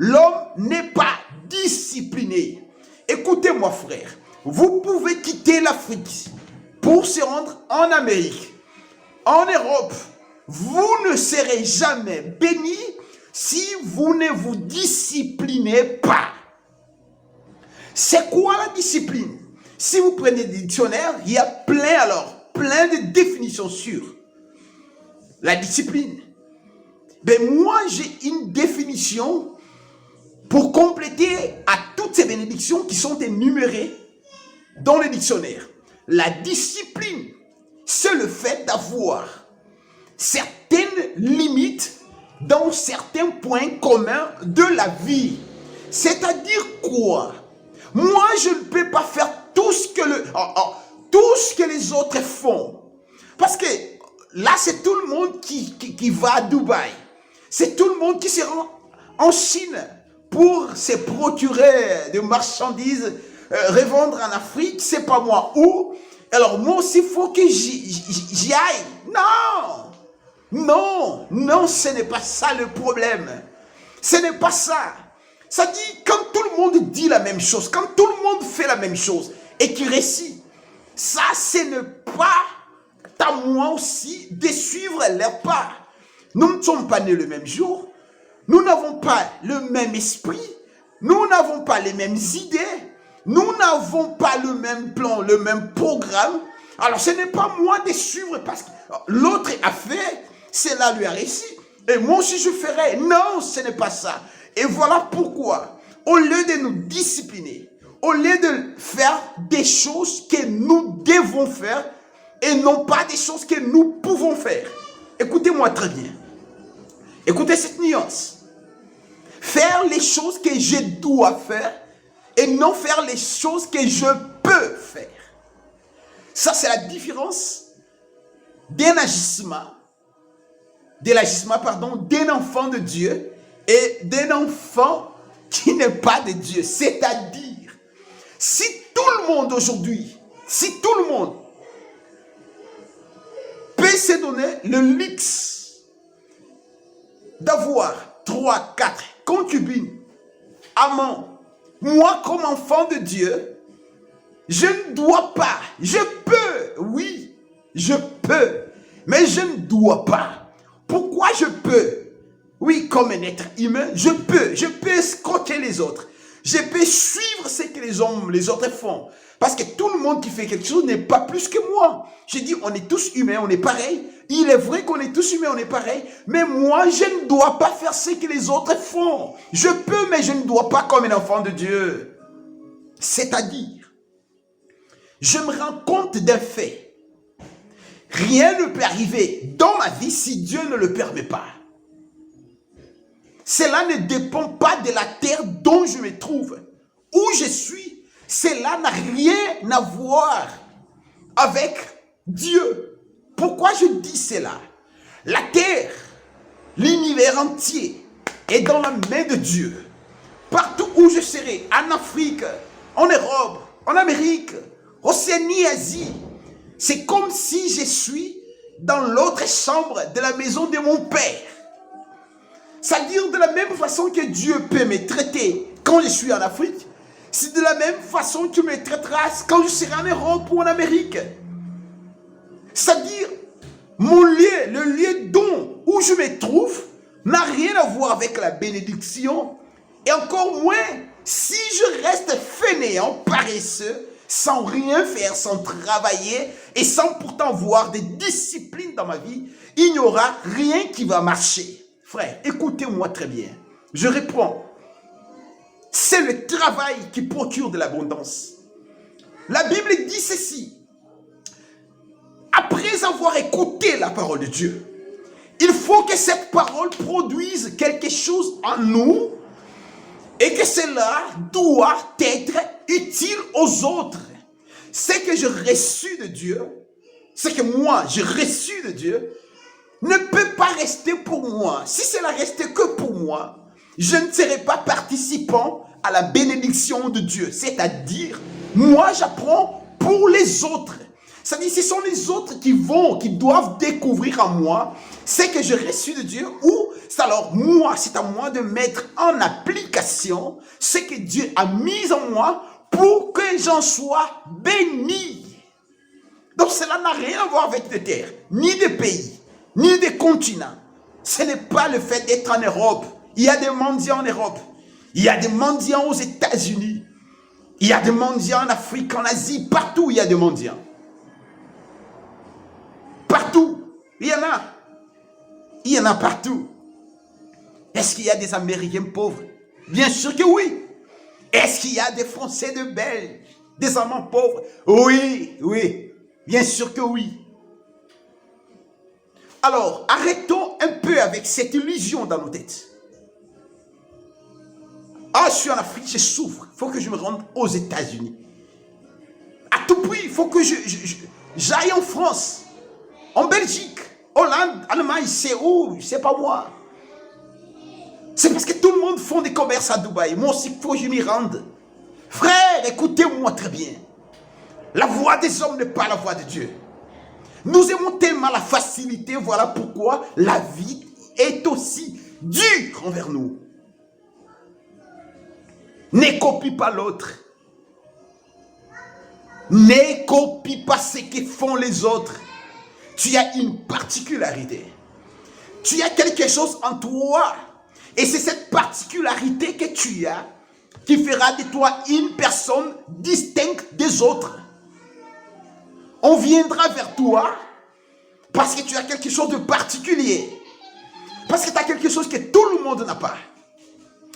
l'homme n'est pas discipliné. Écoutez-moi frère, vous pouvez quitter l'Afrique pour se rendre en Amérique, en Europe. Vous ne serez jamais béni si vous ne vous disciplinez pas. C'est quoi la discipline? Si vous prenez des dictionnaires, il y a plein de définitions sur la discipline. Ben moi, j'ai une définition pour compléter à toutes ces bénédictions qui sont énumérées dans le dictionnaire. La discipline, c'est le fait d'avoir certaines limites dans certains points communs de la vie. C'est-à-dire quoi? Moi, je ne peux pas faire tout ce que les autres font. Parce que là, c'est tout le monde qui va à Dubaï. C'est tout le monde qui se rend en Chine pour se procurer des marchandises, revendre en Afrique, c'est pas moi où. Alors moi aussi, il faut que j'y aille. Non, ce n'est pas ça le problème. Ce n'est pas ça. Ça dit, quand tout le monde dit la même chose, quand tout le monde fait la même chose et qui réussit, ça, ce n'est pas à moi aussi de suivre leur pas. Nous ne sommes pas nés le même jour, nous n'avons pas le même esprit, nous n'avons pas les mêmes idées, nous n'avons pas le même plan, le même programme. Alors ce n'est pas moi de suivre parce que l'autre a fait, cela lui a réussi, et moi aussi je ferai. Non, ce n'est pas ça. Et voilà pourquoi, au lieu de nous discipliner, au lieu de faire des choses que nous devons faire, et non pas des choses que nous pouvons faire. Écoutez-moi très bien. Écoutez cette nuance. Faire les choses que je dois faire et non faire les choses que je peux faire. Ça, c'est la différence d'un agissement, d'un enfant de Dieu et d'un enfant qui n'est pas de Dieu. C'est-à-dire, si tout le monde aujourd'hui, si tout le monde peut se donner le luxe d'avoir 3, 4 concubines, amants, moi comme enfant de Dieu, je ne dois pas, je peux, oui, je peux, mais je ne dois pas. Pourquoi je peux? Oui, comme un être humain, je peux escroquer les autres. Je peux suivre ce que les autres font. Parce que tout le monde qui fait quelque chose n'est pas plus que moi. Je dis, on est tous humains, on est pareil. Il est vrai qu'on est tous humains, on est pareil. Mais moi, je ne dois pas faire ce que les autres font. Je peux, mais je ne dois pas comme un enfant de Dieu. C'est-à-dire, je me rends compte d'un fait. Rien ne peut arriver dans ma vie si Dieu ne le permet pas. Cela ne dépend pas de la terre dont je me trouve, où je suis. Cela n'a rien à voir avec Dieu. Pourquoi je dis cela? La terre, l'univers entier est dans la main de Dieu. Partout où je serai, en Afrique, en Europe, en Amérique, Océanie, Asie, c'est comme si je suis dans l'autre chambre de la maison de mon Père. C'est-à-dire de la même façon que Dieu peut me traiter quand je suis en Afrique, c'est de la même façon qu'il me traitera quand je serai en Europe ou en Amérique. C'est-à-dire, mon lieu, le lieu où je me trouve, n'a rien à voir avec la bénédiction. Et encore moins, si je reste fainéant, paresseux, sans rien faire, sans travailler, et sans pourtant voir des disciplines dans ma vie, il n'y aura rien qui va marcher. Frère, écoutez-moi très bien. Je réponds. C'est le travail qui procure de l'abondance. La Bible dit ceci. Après avoir écouté la parole de Dieu, il faut que cette parole produise quelque chose en nous et que cela doit être utile aux autres. Ce que j'ai reçu de Dieu, ce que moi j'ai reçu de Dieu, ne peut pas rester pour moi. Si cela restait que pour moi, je ne serais pas participant à la bénédiction de Dieu. C'est-à-dire, moi j'apprends pour les autres. Ça dit, ce sont les autres qui doivent découvrir en moi ce que j'ai reçu de Dieu, ou c'est alors moi, c'est à moi de mettre en application ce que Dieu a mis en moi pour que j'en sois béni. Donc cela n'a rien à voir avec des terres, ni des pays, ni des continents. Ce n'est pas le fait d'être en Europe. Il y a des mendiants en Europe. Il y a des mendiants aux États-Unis. Il y a des mendiants en Afrique, en Asie, partout il y a des mendiants. Partout, il y en a. Il y en a partout. Est-ce qu'il y a des Américains pauvres? Bien sûr que oui. Est-ce qu'il y a des Français, de Belges, des Allemands pauvres? Oui, oui. Bien sûr que oui. Alors, arrêtons un peu avec cette illusion dans nos têtes. Ah, je suis en Afrique, je souffre. Il faut que je me rende aux États-Unis. À tout prix, il faut que j'aille en France, en Belgique, Hollande, Allemagne, c'est où? C'est pas moi. C'est parce que tout le monde fait des commerces à Dubaï. Moi aussi, il faut que je m'y rende. Frère, écoutez-moi très bien. La voix des hommes n'est pas la voix de Dieu. Nous aimons tellement la facilité, voilà pourquoi la vie est aussi dure envers nous. Ne copie pas l'autre. Ne copie pas ce que font les autres. Tu as une particularité. Tu as quelque chose en toi. Et c'est cette particularité que tu as qui fera de toi une personne distincte des autres. On viendra vers toi parce que tu as quelque chose de particulier. Parce que tu as quelque chose que tout le monde n'a pas.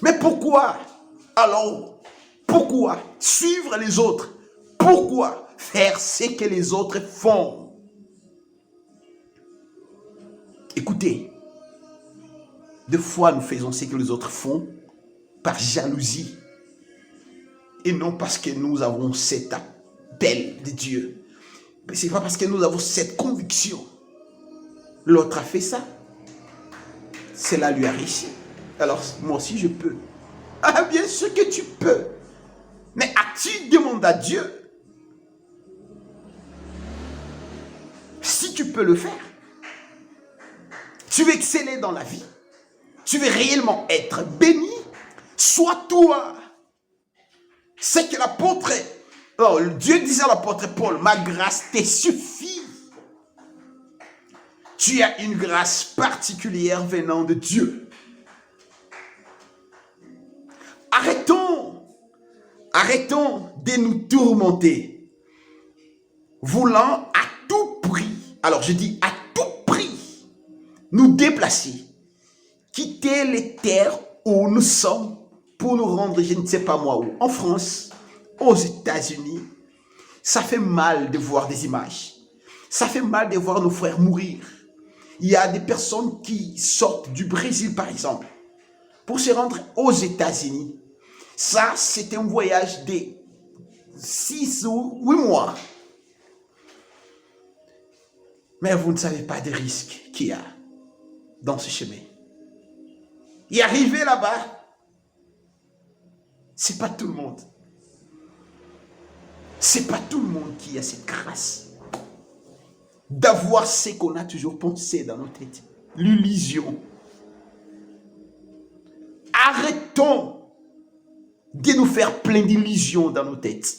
Mais pourquoi? Alors, pourquoi suivre les autres? Pourquoi faire ce que les autres font? Écoutez, des fois nous faisons ce que les autres font par jalousie et non parce que nous avons cet appel de Dieu. Mais ce n'est pas parce que nous avons cette conviction. L'autre a fait ça. Cela lui a réussi. Alors moi aussi je peux. Ah, bien sûr que tu peux. Mais as-tu demandé à Dieu si tu peux le faire? Tu veux exceller dans la vie? Tu veux réellement être béni? Sois toi. C'est que l'apôtre, Dieu disait à l'apôtre Paul, ma grâce te suffit. Tu as une grâce particulière venant de Dieu. Arrêtons de nous tourmenter, voulant à tout prix, alors je dis à tout prix, nous déplacer, quitter les terres où nous sommes pour nous rendre, je ne sais pas moi où, en France, aux États-Unis. Ça fait mal de voir des images. Ça fait mal de voir nos frères mourir. Il y a des personnes qui sortent du Brésil, par exemple, pour se rendre aux États-Unis. Ça, c'est un voyage de 6 ou 8 mois. Mais vous ne savez pas des risques qu'il y a dans ce chemin. Y arriver là-bas, c'est pas tout le monde. C'est pas tout le monde qui a cette grâce d'avoir ce qu'on a toujours pensé dans nos têtes. L'illusion. Arrêtons de nous faire plein d'illusions dans nos têtes.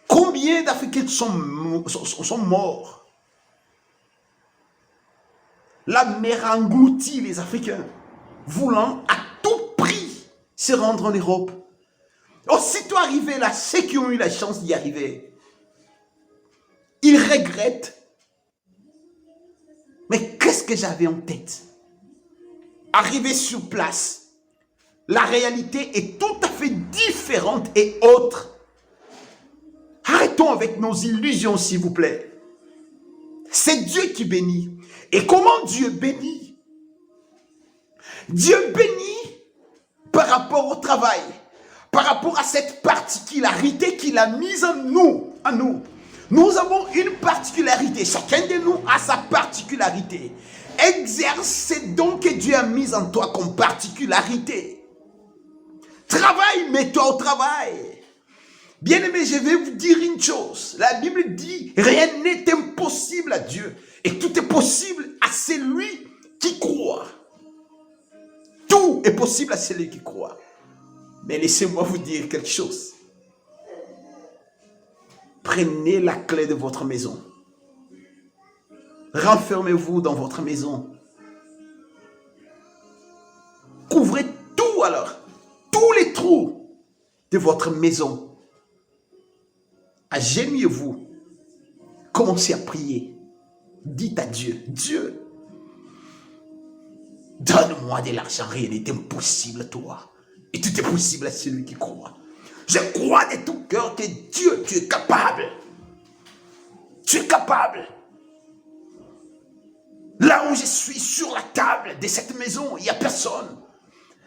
Combien d'Africains sont morts? La mer a englouti les Africains, voulant à tout prix se rendre en Europe. Aussitôt arrivés là, ceux qui ont eu la chance d'y arriver, ils regrettent. Mais qu'est-ce que j'avais en tête? Arrivé sur place, la réalité est tout à fait différente et autre. Arrêtons avec nos illusions, s'il vous plaît. C'est Dieu qui bénit. Et comment Dieu bénit? Dieu bénit par rapport au travail, par rapport à cette particularité qu'il a mise en nous. Nous avons une particularité. Chacun de nous a sa particularité. Exerce ces dons que Dieu a mis en toi comme particularité. Travaille, mets-toi au travail. Bien-aimé, je vais vous dire une chose. La Bible dit, rien n'est impossible à Dieu. Et tout est possible à celui qui croit. Tout est possible à celui qui croit. Mais laissez-moi vous dire quelque chose. Prenez la clé de votre maison. Renfermez-vous dans votre maison. Couvrez tout alors. Tous les trous de votre maison. Agenouillez-vous. Commencez à prier. Dites à Dieu, Dieu, donne-moi de l'argent, rien n'est impossible à toi. Et tout est possible à celui qui croit. Je crois de tout cœur que Dieu, tu es capable. Tu es capable. Là où je suis sur la table de cette maison, il n'y a personne.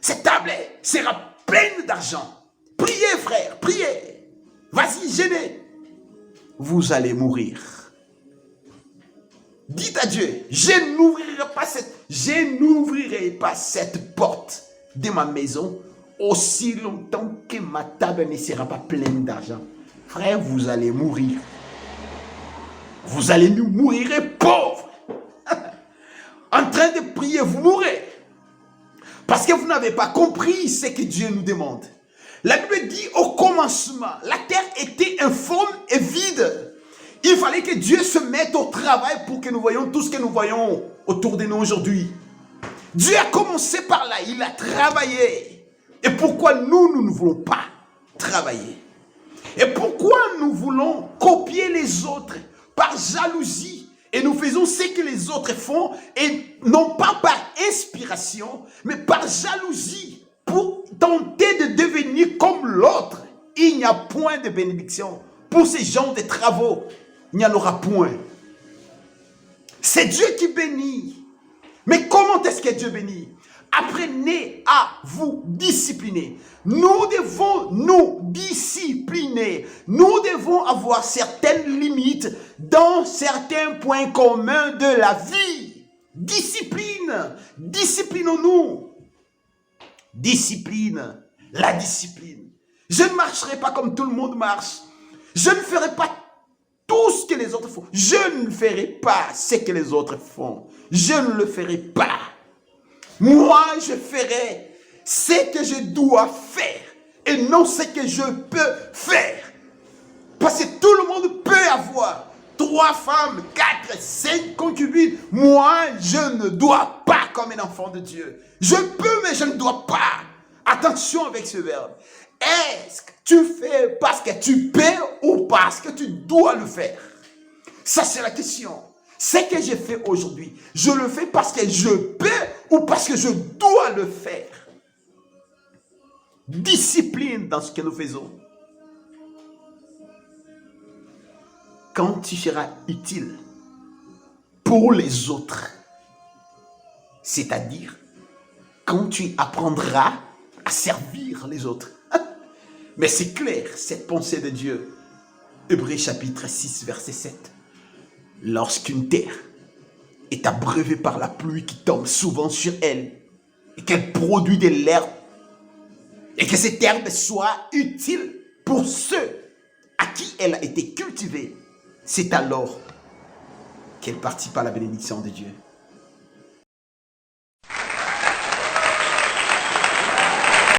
Cette table sera pleine d'argent. Priez, frère, priez. Vas-y, gênez. Vous allez mourir. Dites à Dieu, je n'ouvrirai pas cette porte de ma maison aussi longtemps que ma table ne sera pas pleine d'argent. Frère, vous allez mourir. Vous allez nous mourir pauvres. En train de prier, vous mourrez. Parce que vous n'avez pas compris ce que Dieu nous demande. La Bible dit au commencement, la terre était informe et vide. Il fallait que Dieu se mette au travail pour que nous voyions tout ce que nous voyons autour de nous aujourd'hui. Dieu a commencé par là, il a travaillé. Et pourquoi nous ne voulons pas travailler? Et pourquoi nous voulons copier les autres par jalousie? Et nous faisons ce que les autres font, et non pas par inspiration, mais par jalousie, pour tenter de devenir comme l'autre. Il n'y a point de bénédiction. Pour ces gens de travaux, il n'y en aura point. C'est Dieu qui bénit. Mais comment est-ce que Dieu bénit? Apprenez à vous discipliner. Nous devons nous discipliner. Nous devons avoir certaines limites dans certains points communs de la vie. Discipline. Disciplinons-nous. Discipline. La discipline. Je ne marcherai pas comme tout le monde marche. Je ne ferai pas tout ce que les autres font. Je ne ferai pas ce que les autres font. Je ne le ferai pas. Moi, je ferai ce que je dois faire et non ce que je peux faire. Parce que tout le monde peut avoir 3 femmes, 4, 5 concubines. Moi, je ne dois pas comme un enfant de Dieu. Je peux, mais je ne dois pas. Attention avec ce verbe. Est-ce que tu fais parce que tu peux ou parce que tu dois le faire? Ça, c'est la question. Ce que je fais aujourd'hui, je le fais parce que je peux ou parce que je dois le faire? Discipline dans ce que nous faisons. Quand tu seras utile pour les autres, c'est-à-dire quand tu apprendras à servir les autres. Mais c'est clair, cette pensée de Dieu. Hébreux chapitre 6, verset 7. Lorsqu'une terre est abreuvée par la pluie qui tombe souvent sur elle, et qu'elle produit de l'herbe, et que cette herbe soit utile pour ceux à qui elle a été cultivée, c'est alors qu'elle participe à la bénédiction de Dieu.